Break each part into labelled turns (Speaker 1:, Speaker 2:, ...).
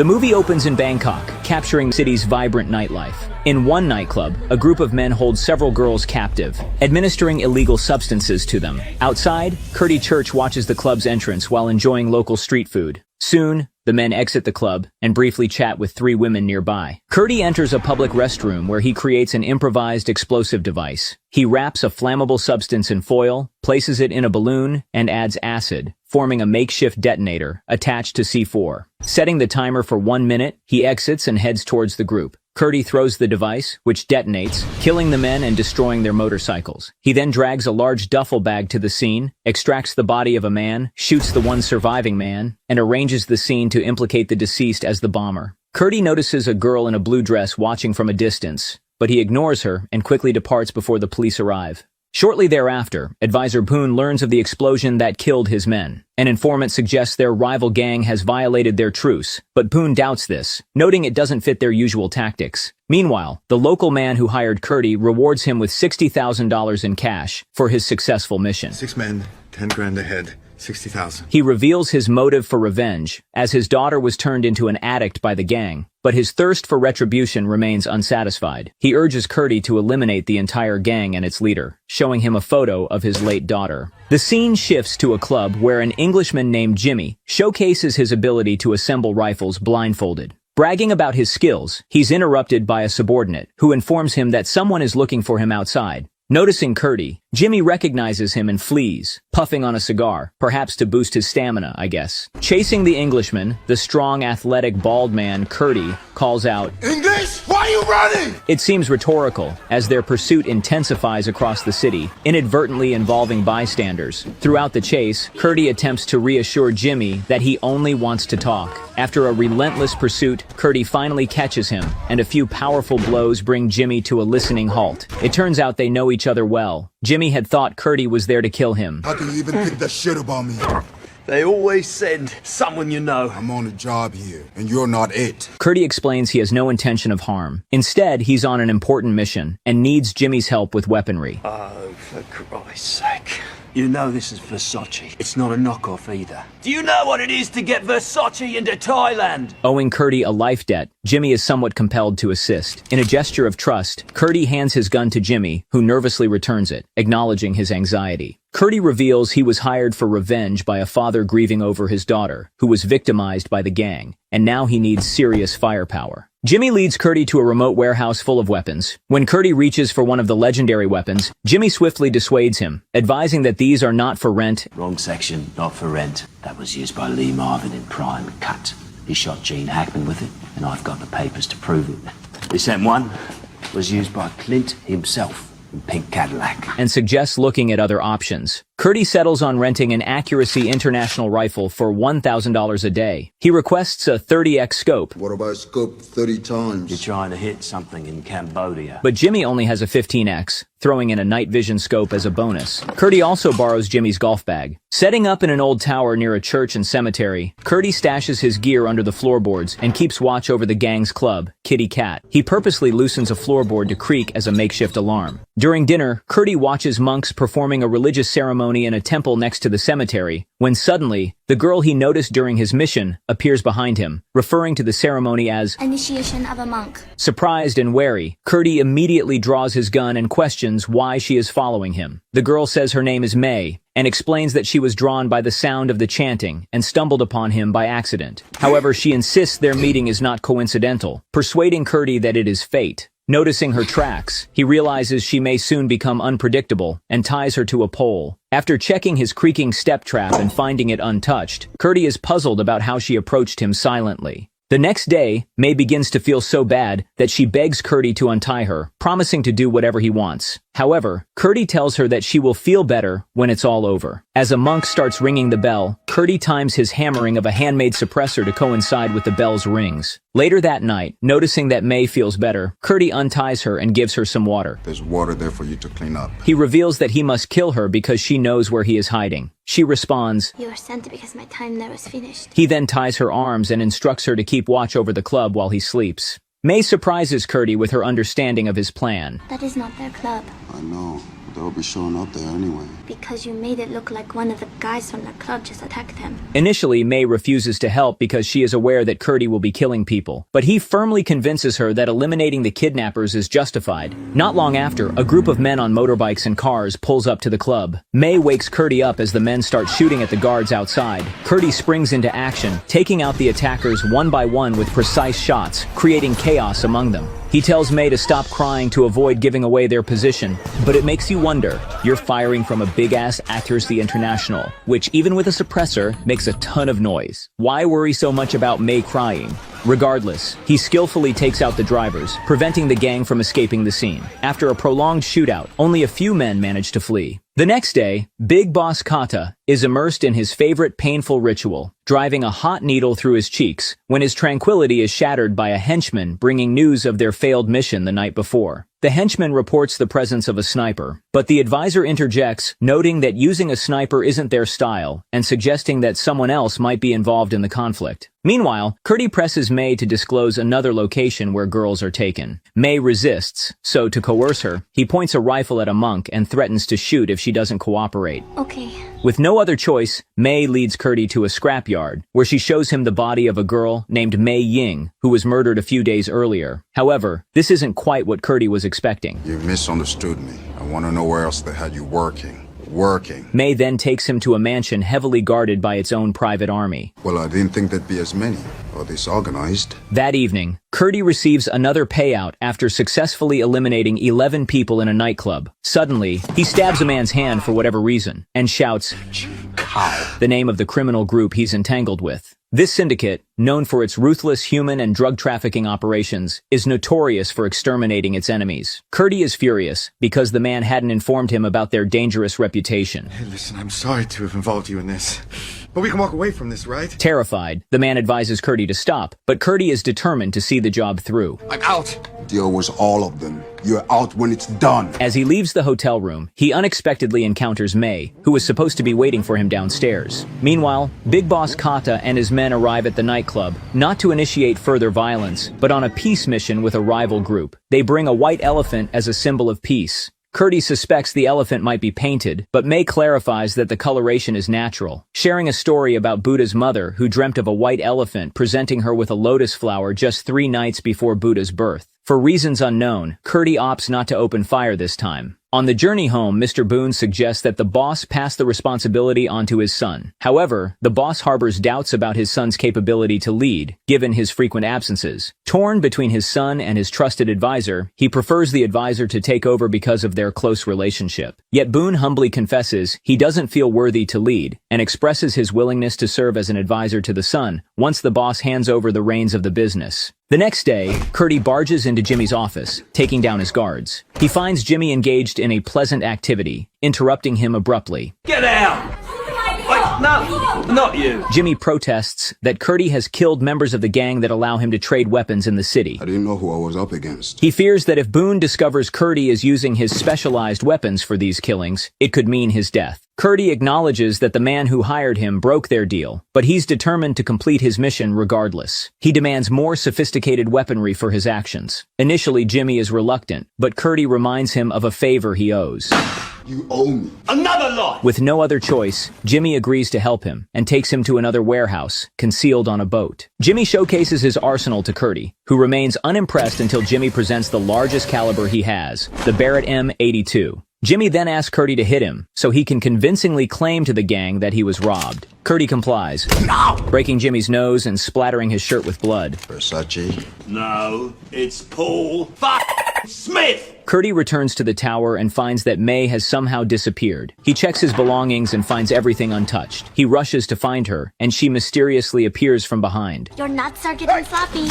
Speaker 1: The movie opens in Bangkok, capturing the city's vibrant nightlife. In one nightclub, a group of men hold several girls captive, administering illegal substances to them. Outside, Curtie Church watches the club's entrance while enjoying local street food. Soon, the men exit the club and briefly chat with three women nearby. Curtie enters a public restroom where he creates an improvised explosive device. He wraps a flammable substance in foil, places it in a balloon, and adds acid, forming a makeshift detonator attached to C4. Setting the timer for 1 minute, he exits and heads towards the group. Curtie throws the device, which detonates, killing the men and destroying their motorcycles. He then drags a large duffel bag to the scene, extracts the body of a man, shoots the one surviving man, and arranges the scene to implicate the deceased as the bomber. Curtie notices a girl in a blue dress watching from a distance, but he ignores her and quickly departs before the police arrive. Shortly thereafter, Advisor Poon learns of the explosion that killed his men. An informant suggests their rival gang has violated their truce, but Poon doubts this, noting it doesn't fit their usual tactics. Meanwhile, the local man who hired Curtie rewards him with $60,000 in cash for his successful mission.
Speaker 2: 6 men, 10 grand ahead. 60,000.
Speaker 1: He reveals his motive for revenge, as his daughter was turned into an addict by the gang, but his thirst for retribution remains unsatisfied. He urges Curtie to eliminate the entire gang and its leader, showing him a photo of his late daughter. The scene shifts to a club where an Englishman named Jimmy showcases his ability to assemble rifles blindfolded. Bragging about his skills, he's interrupted by a subordinate, who informs him that someone is looking for him outside. Noticing Curtie, Jimmy recognizes him and flees, puffing on a cigar, perhaps to boost his stamina, I guess. Chasing the Englishman, the strong, athletic, bald man, Curtie, calls out,
Speaker 2: "English, why are you running?"
Speaker 1: It seems rhetorical, as their pursuit intensifies across the city, inadvertently involving bystanders. Throughout the chase, Curtie attempts to reassure Jimmy that he only wants to talk. After a relentless pursuit, Curtie finally catches him, and a few powerful blows bring Jimmy to a listening halt. It turns out they know each other well. Jimmy had thought Curtie was there to kill him.
Speaker 2: How can you even think that shit about me?
Speaker 3: They always send someone you know.
Speaker 2: I'm on a job here, and you're not it.
Speaker 1: Curtie explains he has no intention of harm. Instead, he's on an important mission, and needs Jimmy's help with weaponry.
Speaker 3: Oh, for Christ's sake. You know this is Versace. It's not a knockoff either. Do you know what it is to get Versace into Thailand?
Speaker 1: Owing Curtie a life debt, Jimmy is somewhat compelled to assist. In a gesture of trust, Curtie hands his gun to Jimmy, who nervously returns it, acknowledging his anxiety. Curtie reveals he was hired for revenge by a father grieving over his daughter, who was victimized by the gang, and now he needs serious firepower. Jimmy leads Curtie to a remote warehouse full of weapons. When Curtie reaches for one of the legendary weapons, Jimmy swiftly dissuades him, advising that these are not for rent.
Speaker 4: Wrong section, not for rent. That was used by Lee Marvin in Prime Cut. He shot Gene Hackman with it, and I've got the papers to prove it. This M1 was used by Clint himself in Pink Cadillac.
Speaker 1: And suggests looking at other options. Curtie settles on renting an Accuracy International rifle for $1,000 a day. He requests a 30x scope.
Speaker 2: What about scope 30 times?
Speaker 4: You're trying to hit something in Cambodia.
Speaker 1: But Jimmy only has a 15x, throwing in a night vision scope as a bonus. Curtie also borrows Jimmy's golf bag. Setting up in an old tower near a church and cemetery, Curtie stashes his gear under the floorboards and keeps watch over the gang's club, Kitty Cat. He purposely loosens a floorboard to creak as a makeshift alarm. During dinner, Curtie watches monks performing a religious ceremony in a temple next to the cemetery, when suddenly, the girl he noticed during his mission appears behind him, referring to the ceremony as
Speaker 5: initiation of a monk.
Speaker 1: Surprised and wary, Curtie immediately draws his gun and questions why she is following him. The girl says her name is May, and explains that she was drawn by the sound of the chanting and stumbled upon him by accident. However, she insists their meeting is not coincidental, persuading Curtie that it is fate. Noticing her tracks, he realizes she may soon become unpredictable and ties her to a pole. After checking his creaking step trap and finding it untouched, Curtie is puzzled about how she approached him silently. The next day, May begins to feel so bad that she begs Curtie to untie her, promising to do whatever he wants. However, Curtie tells her that she will feel better when it's all over. As a monk starts ringing the bell, Curtie times his hammering of a handmade suppressor to coincide with the bell's rings. Later that night, noticing that May feels better, Curtie unties her and gives her some water.
Speaker 2: There's water there for you to clean up.
Speaker 1: He reveals that he must kill her because she knows where he is hiding. She responds,
Speaker 5: You were sent because my time there was finished.
Speaker 1: He then ties her arms and instructs her to keep watch over the club while he sleeps. May surprises Curtie with her understanding of his plan.
Speaker 5: That is not their club.
Speaker 2: I know. They'll be showing up there anyway.
Speaker 5: Because you made it look like one of the guys from the club just attacked them.
Speaker 1: Initially, May refuses to help because she is aware that Curtie will be killing people, but he firmly convinces her that eliminating the kidnappers is justified. Not long after, a group of men on motorbikes and cars pulls up to the club. May wakes Curtie up as the men start shooting at the guards outside. Curtie springs into action, taking out the attackers one by one with precise shots, creating chaos among them. He tells May to stop crying to avoid giving away their position, but it makes you wonder. You're firing from a big-ass Accuracy International, which even with a suppressor, makes a ton of noise. Why worry so much about May crying? Regardless, he skillfully takes out the drivers, preventing the gang from escaping the scene. After a prolonged shootout, only a few men manage to flee. The next day, Big Boss Kata is immersed in his favorite painful ritual, driving a hot needle through his cheeks, when his tranquility is shattered by a henchman bringing news of their failed mission the night before. The henchman reports the presence of a sniper, but the advisor interjects, noting that using a sniper isn't their style, and suggesting that someone else might be involved in the conflict. Meanwhile, Curtie presses May to disclose another location where girls are taken. May resists, so to coerce her, he points a rifle at a monk and threatens to shoot if she doesn't cooperate.
Speaker 5: Okay.
Speaker 1: With no other choice, May leads Curtie to a scrapyard, where she shows him the body of a girl named Mei Ying, who was murdered a few days earlier. However, this isn't quite what Curtie was expecting.
Speaker 2: You misunderstood me. I want to know where else they had you working.
Speaker 1: May then takes him to a mansion heavily guarded by its own private army.
Speaker 2: Well, I didn't think there'd be as many, or disorganized.
Speaker 1: That evening, Curtie receives another payout after successfully eliminating 11 people in a nightclub. Suddenly, he stabs a man's hand for whatever reason, and shouts, "Cow," the name of the criminal group he's entangled with. This syndicate, known for its ruthless human and drug trafficking operations, is notorious for exterminating its enemies. Curtie is furious because the man hadn't informed him about their dangerous reputation.
Speaker 6: Hey, listen, I'm sorry to have involved you in this, but we can walk away from this, right?
Speaker 1: Terrified, the man advises Curtie to stop, but Curtie is determined to see the job through.
Speaker 6: I'm out.
Speaker 2: Deal was all of them. You're out when it's done.
Speaker 1: As he leaves the hotel room, he unexpectedly encounters May, who was supposed to be waiting for him downstairs. Meanwhile, Big Boss Kata and his men arrive at the nightclub, not to initiate further violence, but on a peace mission with a rival group. They bring a white elephant as a symbol of peace. Curtie suspects the elephant might be painted, but May clarifies that the coloration is natural, sharing a story about Buddha's mother who dreamt of a white elephant presenting her with a lotus flower just 3 nights before Buddha's birth. For reasons unknown, Curtie opts not to open fire this time. On the journey home, Mr. Boone suggests that the boss pass the responsibility onto his son. However, the boss harbors doubts about his son's capability to lead, given his frequent absences. Torn between his son and his trusted advisor, he prefers the advisor to take over because of their close relationship. Yet Boone humbly confesses he doesn't feel worthy to lead, and expresses his willingness to serve as an advisor to the son once the boss hands over the reins of the business. The next day, Curtie barges into Jimmy's office, taking down his guards. He finds Jimmy engaged in a pleasant activity, interrupting him abruptly.
Speaker 3: Get out! Wait, no, not you.
Speaker 1: Jimmy protests that Curtie has killed members of the gang that allow him to trade weapons in the city.
Speaker 2: I didn't know who I was up against.
Speaker 1: He fears that if Boone discovers Curtie is using his specialized weapons for these killings, it could mean his death. Curtie acknowledges that the man who hired him broke their deal, but he's determined to complete his mission regardless. He demands more sophisticated weaponry for his actions. Initially, Jimmy is reluctant, but Curtie reminds him of a favor he owes.
Speaker 2: You owe me.
Speaker 3: Another lot!
Speaker 1: With no other choice, Jimmy agrees to help him and takes him to another warehouse, concealed on a boat. Jimmy showcases his arsenal to Curtie, who remains unimpressed until Jimmy presents the largest caliber he has, the Barrett M82. Jimmy then asks Curtie to hit him, so he can convincingly claim to the gang that he was robbed. Curtie complies, breaking Jimmy's nose and splattering his shirt with blood.
Speaker 2: Versace?
Speaker 3: No, it's Paul Smith!
Speaker 1: Curtie returns to the tower and finds that May has somehow disappeared. He checks his belongings and finds everything untouched. He rushes to find her, and she mysteriously appears from behind.
Speaker 5: Your nuts are getting floppy.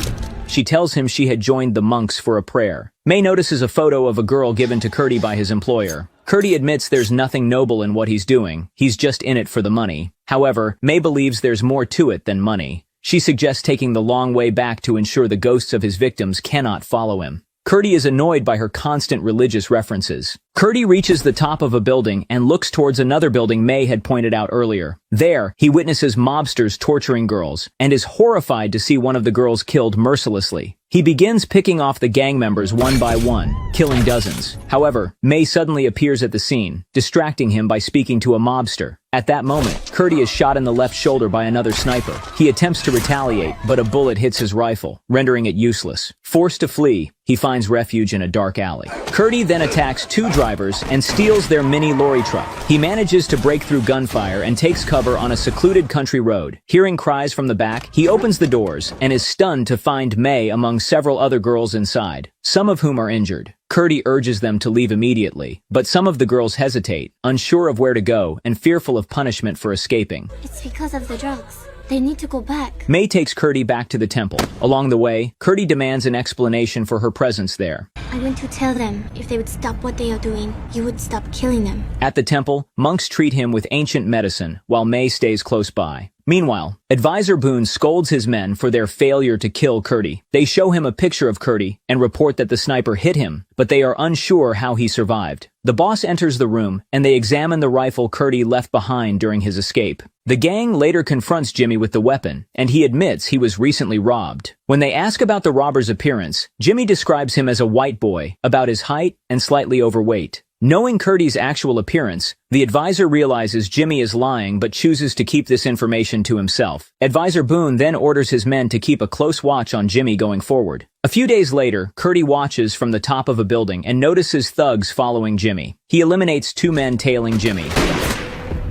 Speaker 1: She tells him she had joined the monks for a prayer. May notices a photo of a girl given to Curtie by his employer. Curtie admits there's nothing noble in what he's doing. He's just in it for the money. However, May believes there's more to it than money. She suggests taking the long way back to ensure the ghosts of his victims cannot follow him. Curtie is annoyed by her constant religious references. Curtie reaches the top of a building and looks towards another building May had pointed out earlier. There, he witnesses mobsters torturing girls and is horrified to see one of the girls killed mercilessly. He begins picking off the gang members one by one, killing dozens. However, May suddenly appears at the scene, distracting him by speaking to a mobster. At that moment, Curtie is shot in the left shoulder by another sniper. He attempts to retaliate, but a bullet hits his rifle, rendering it useless. Forced to flee, he finds refuge in a dark alley. Curtie then attacks two drivers and steals their mini lorry truck. He manages to break through gunfire and takes cover on a secluded country road. Hearing cries from the back, he opens the doors and is stunned to find May among several other girls inside, some of whom are injured. Curtie urges them to leave immediately, but some of the girls hesitate, unsure of where to go and fearful of punishment for escaping.
Speaker 5: It's because of the drugs. They need to go back.
Speaker 1: May takes Curtie back to the temple. Along the way, Curtie demands an explanation for her presence there.
Speaker 5: I went to tell them if they would stop what they are doing, you would stop killing them.
Speaker 1: At the temple, monks treat him with ancient medicine, while May stays close by. Meanwhile, Advisor Boone scolds his men for their failure to kill Curtie. They show him a picture of Curtie and report that the sniper hit him, but they are unsure how he survived. The boss enters the room, and they examine the rifle Curtie left behind during his escape. The gang later confronts Jimmy with the weapon, and he admits he was recently robbed. When they ask about the robber's appearance, Jimmy describes him as a white boy, about his height and slightly overweight. Knowing Curtie's actual appearance, the advisor realizes Jimmy is lying but chooses to keep this information to himself. Advisor Boone then orders his men to keep a close watch on Jimmy going forward. A few days later, Curtie watches from the top of a building and notices thugs following Jimmy. He eliminates two men tailing Jimmy.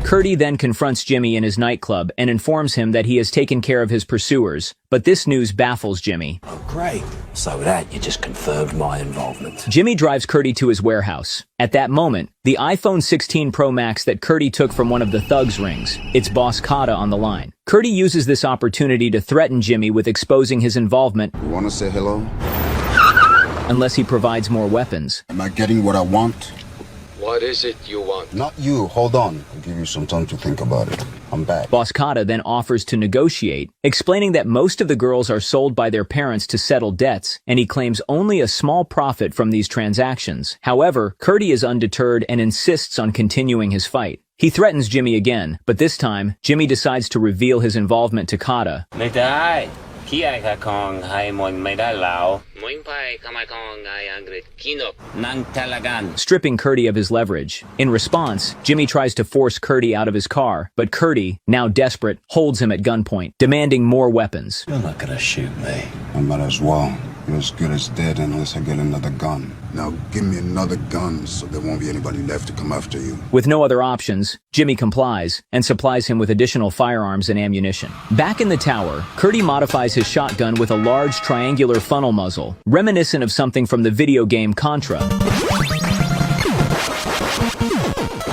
Speaker 1: Curtie then confronts Jimmy in his nightclub and informs him that he has taken care of his pursuers, but this news baffles Jimmy.
Speaker 4: Oh, great. So with that, you just confirmed my involvement.
Speaker 1: Jimmy drives Curtie to his warehouse. At that moment, the iPhone 16 Pro Max that Curtie took from one of the thugs rings. It's boss Kata on the line. Curtie uses this opportunity to threaten Jimmy with exposing his involvement.
Speaker 2: You wanna say hello?
Speaker 1: Unless he provides more weapons.
Speaker 2: Am I getting what I want?
Speaker 7: What is it you want?
Speaker 2: Not you. Hold on. I'll give you some time to think about it. I'm back.
Speaker 1: Boss Kata then offers to negotiate, explaining that most of the girls are sold by their parents to settle debts, and he claims only a small profit from these transactions. However, Curtie is undeterred and insists on continuing his fight. He threatens Jimmy again, but this time, Jimmy decides to reveal his involvement to Kata. Stripping Curtie of his leverage. In response, Jimmy tries to force Curtie out of his car, but Curtie, now desperate, holds him at gunpoint, demanding more weapons.
Speaker 4: You're not gonna shoot me.
Speaker 2: I might as well. You're as good as dead unless I get another gun. Now give me another gun so there won't be anybody left to come after you.
Speaker 1: With no other options, Jimmy complies and supplies him with additional firearms and ammunition. Back in the tower, Curtie modifies his shotgun with a large triangular funnel muzzle, reminiscent of something from the video game Contra.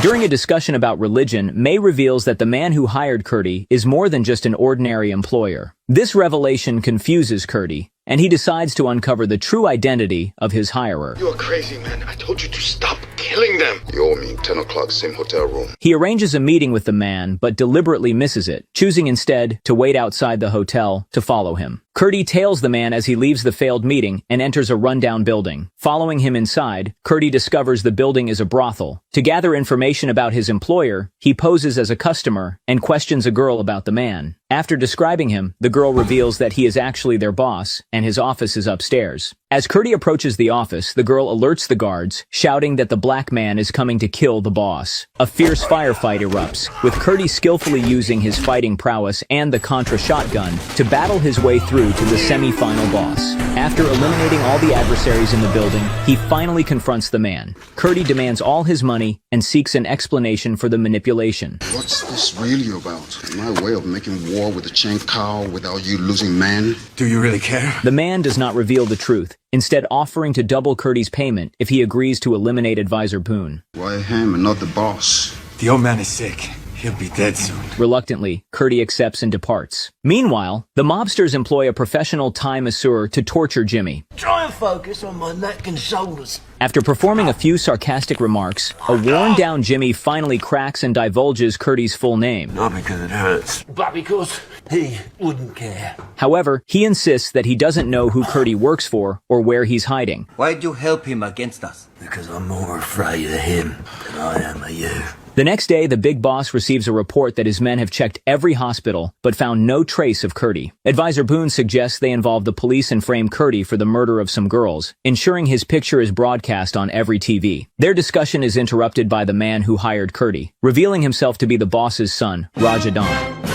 Speaker 1: During a discussion about religion, May reveals that the man who hired Curtie is more than just an ordinary employer. This revelation confuses Curtie, and he decides to uncover the true identity of his hirer.
Speaker 7: You're crazy, man. I told you to stop killing them.
Speaker 2: You owe me 10 o'clock, same hotel room.
Speaker 1: He arranges a meeting with the man, but deliberately misses it, choosing instead to wait outside the hotel to follow him. Curtie tails the man as he leaves the failed meeting and enters a rundown building. Following him inside, Curtie discovers the building is a brothel. To gather information about his employer, he poses as a customer and questions a girl about the man. After describing him, the girl reveals that he is actually their boss, and his office is upstairs. As Curtie approaches the office, the girl alerts the guards, shouting that the black man is coming to kill the boss. A fierce firefight erupts, with Curtie skillfully using his fighting prowess and the Contra shotgun to battle his way through to the semi-final boss. After eliminating all the adversaries in the building, he finally confronts the man. Curtie demands all his money and seeks an explanation for the manipulation.
Speaker 2: What's this really about? My way of making war with a chained cow without you losing man?
Speaker 6: Do you really care?
Speaker 1: The man does not reveal the truth, instead offering to double Curtie's payment if he agrees to eliminate Advisor Boone.
Speaker 2: Why him and not the boss?
Speaker 6: The old man is sick. He'll be dead soon.
Speaker 1: Reluctantly, Curtie accepts and departs. Meanwhile, the mobsters employ a professional Thai masseur to torture Jimmy.
Speaker 4: Try and focus on my neck and shoulders.
Speaker 1: After performing a few sarcastic remarks, a worn-down Jimmy finally cracks and divulges Curtie's full name.
Speaker 3: Not because it hurts,
Speaker 4: But because
Speaker 3: He wouldn't care.
Speaker 1: However, he insists that he doesn't know who Curtie works for or where he's hiding.
Speaker 8: Why'd you help him against us?
Speaker 3: Because I'm more afraid of him than I am of you.
Speaker 1: The next day, the big boss receives a report that his men have checked every hospital, but found no trace of Curtie. Advisor Boone suggests they involve the police and frame Curtie for the murder of some girls, ensuring his picture is broadcast on every TV. Their discussion is interrupted by the man who hired Curtie, revealing himself to be the boss's son, Rajadan.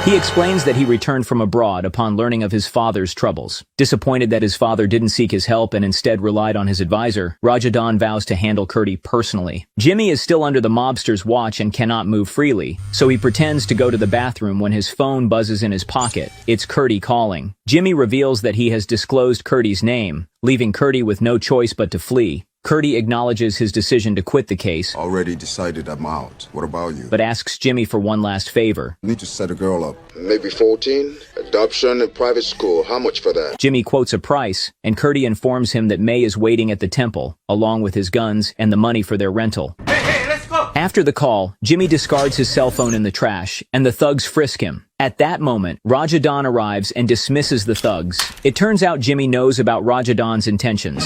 Speaker 1: He explains that he returned from abroad upon learning of his father's troubles. Disappointed that his father didn't seek his help and instead relied on his advisor, Rajadan vows to handle Curtie personally. Jimmy is still under the mobster's watch and cannot move freely, so he pretends to go to the bathroom when his phone buzzes in his pocket. It's Curtie calling. Jimmy reveals that he has disclosed Curtie's name, leaving Curtie with no choice but to flee. Curtie acknowledges his decision to quit the case,
Speaker 2: Already decided I'm out. What about you?
Speaker 1: but asks Jimmy for one last favor.
Speaker 2: Need to set a girl up. Maybe 14? Adoption and private school. How much for that?
Speaker 1: Jimmy quotes a price, and Curtie informs him that May is waiting at the temple, along with his guns and the money for their rental.
Speaker 8: Hey, let's go!
Speaker 1: After the call, Jimmy discards his cell phone in the trash, and the thugs frisk him. At that moment, Rajadan arrives and dismisses the thugs. It turns out Jimmy knows about Rajadan's intentions.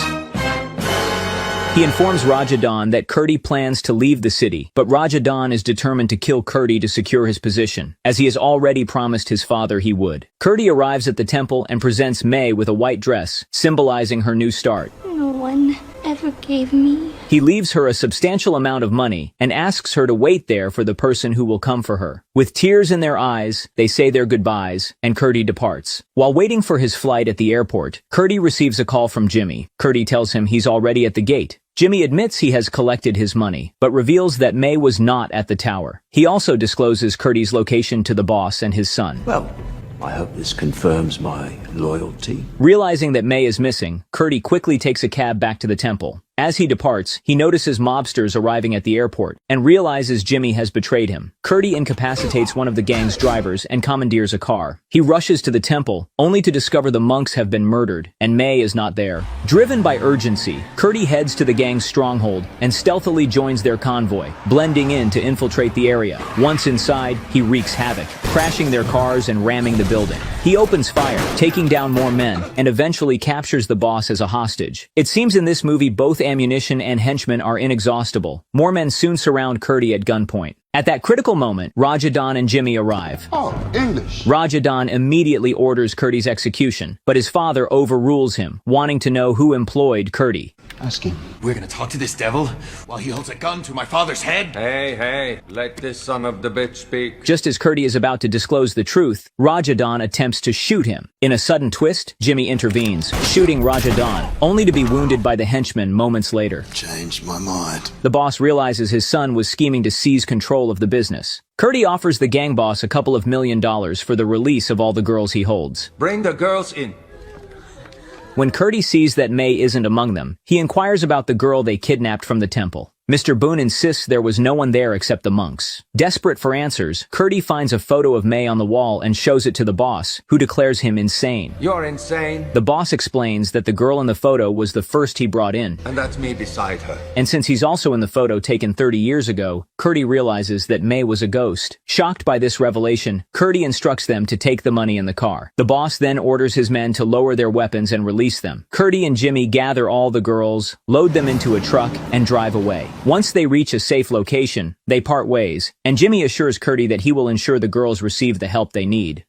Speaker 1: He informs Rajadan that Curtie plans to leave the city, but Rajadan is determined to kill Curtie to secure his position, as he has already promised his father he would. Curtie arrives at the temple and presents May with a white dress, symbolizing her new start.
Speaker 5: No one ever gave me.
Speaker 1: He leaves her a substantial amount of money and asks her to wait there for the person who will come for her. With tears in their eyes, they say their goodbyes, and Curtie departs. While waiting for his flight at the airport, Curtie receives a call from Jimmy. Curtie tells him he's already at the gate. Jimmy admits he has collected his money, but reveals that May was not at the tower. He also discloses Curtie's location to the boss and his son.
Speaker 4: Well, I hope this confirms my loyalty.
Speaker 1: Realizing that May is missing, Curtie quickly takes a cab back to the temple. As he departs, he notices mobsters arriving at the airport and realizes Jimmy has betrayed him. Curtie incapacitates one of the gang's drivers and commandeers a car. He rushes to the temple, only to discover the monks have been murdered, and May is not there. Driven by urgency, Curtie heads to the gang's stronghold and stealthily joins their convoy, blending in to infiltrate the area. Once inside, he wreaks havoc, crashing their cars and ramming the building. He opens fire, taking down more men, and eventually captures the boss as a hostage. It seems in this movie both ammunition and henchmen are inexhaustible. More men soon surround Curtie at gunpoint. At that critical moment, Rajadan and Jimmy arrive.
Speaker 2: Oh, English.
Speaker 1: Rajadan immediately orders Curtie's execution, but his father overrules him, wanting to know who employed Curtie.
Speaker 2: Ask him.
Speaker 7: We're gonna talk to this devil while he holds a gun to my father's head?
Speaker 9: Hey, let this son of the bitch speak.
Speaker 1: Just as Curtie is about to disclose the truth, Rajadan attempts to shoot him. In a sudden twist, Jimmy intervenes, shooting Rajadan, only to be wounded by the henchman moments later.
Speaker 2: Changed my mind.
Speaker 1: The boss realizes his son was scheming to seize control of the business. Curtie offers the gang boss a couple of $1 million for the release of all the girls he holds.
Speaker 9: Bring the girls in.
Speaker 1: When Curtie sees that May isn't among them, he inquires about the girl they kidnapped from the temple. Mr. Boone insists there was no one there except the monks. Desperate for answers, Curtie finds a photo of May on the wall and shows it to the boss, who declares him insane.
Speaker 9: You're insane.
Speaker 1: The boss explains that the girl in the photo was the first he brought in.
Speaker 9: And that's me beside her.
Speaker 1: And since he's also in the photo taken 30 years ago, Curtie realizes that May was a ghost. Shocked by this revelation, Curtie instructs them to take the money in the car. The boss then orders his men to lower their weapons and release them. Curtie and Jimmy gather all the girls, load them into a truck, and drive away. Once they reach a safe location, they part ways, and Jimmy assures Curtie that he will ensure the girls receive the help they need.